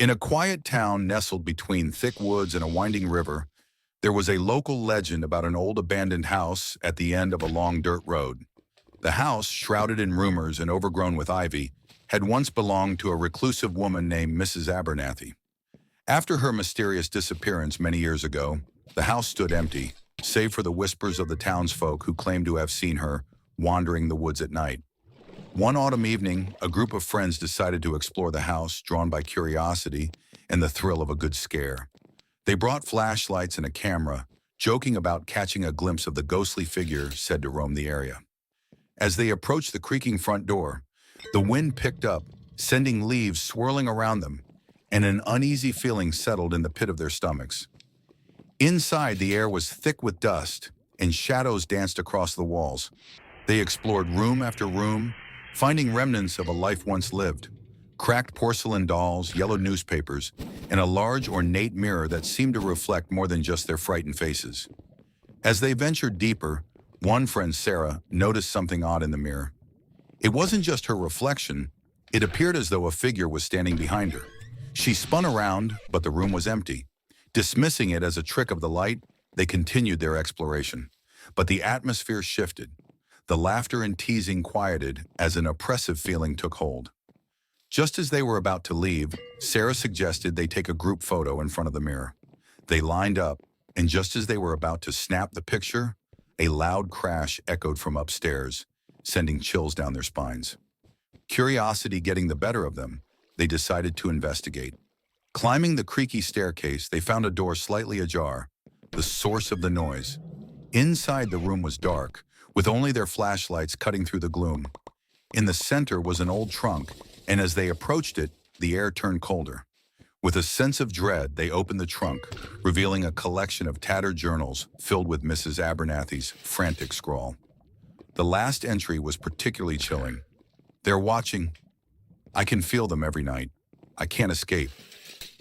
In a quiet town nestled between thick woods and a winding river, there was a local legend about an old abandoned house at the end of a long dirt road. The house, shrouded in rumors and overgrown with ivy, had once belonged to a reclusive woman named Mrs. Abernathy. After her mysterious disappearance many years ago, the house stood empty, save for the whispers of the townsfolk who claimed to have seen her wandering the woods at night. One autumn evening, a group of friends decided to explore the house, drawn by curiosity and the thrill of a good scare. They brought flashlights and a camera, joking about catching a glimpse of the ghostly figure said to roam the area. As they approached the creaking front door, the wind picked up, sending leaves swirling around them, and an uneasy feeling settled in the pit of their stomachs. Inside, the air was thick with dust, and shadows danced across the walls. They explored room after room, finding remnants of a life once lived. Cracked porcelain dolls, yellowed newspapers, and a large ornate mirror that seemed to reflect more than just their frightened faces. As they ventured deeper, one friend, Sarah, noticed something odd in the mirror. It wasn't just her reflection, it appeared as though a figure was standing behind her. She spun around, but the room was empty. Dismissing it as a trick of the light, they continued their exploration. But the atmosphere shifted. The laughter and teasing quieted as an oppressive feeling took hold. Just as they were about to leave, Sarah suggested they take a group photo in front of the mirror. They lined up, and just as they were about to snap the picture, a loud crash echoed from upstairs, sending chills down their spines. Curiosity getting the better of them, they decided to investigate. Climbing the creaky staircase, they found a door slightly ajar, the source of the noise. Inside, the room was dark, with only their flashlights cutting through the gloom. In the center was an old trunk, and as they approached it, the air turned colder. With a sense of dread, they opened the trunk, revealing a collection of tattered journals filled with Mrs. Abernathy's frantic scrawl. The last entry was particularly chilling. "They're watching. I can feel them every night. I can't escape."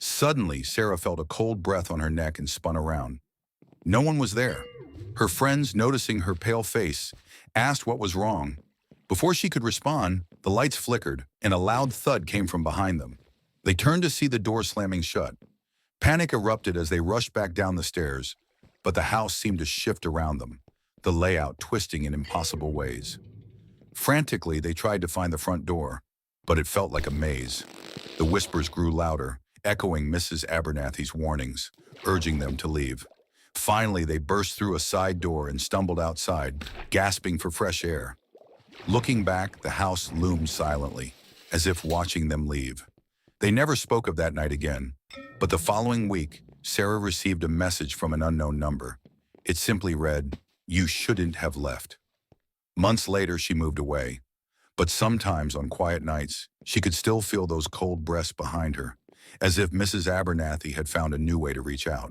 Suddenly, Sarah felt a cold breath on her neck and spun around. No one was there. Her friends, noticing her pale face, asked what was wrong. Before she could respond, the lights flickered, and a loud thud came from behind them. They turned to see the door slamming shut. Panic erupted as they rushed back down the stairs, but the house seemed to shift around them, the layout twisting in impossible ways. Frantically, they tried to find the front door, but it felt like a maze. The whispers grew louder, echoing Mrs. Abernathy's warnings, urging them to leave. Finally, they burst through a side door and stumbled outside, gasping for fresh air. Looking back, the house loomed silently, as if watching them leave. They never spoke of that night again, but the following week, Sarah received a message from an unknown number. It simply read, "You shouldn't have left." Months later, she moved away, but sometimes on quiet nights, she could still feel those cold breaths behind her, as if Mrs. Abernathy had found a new way to reach out.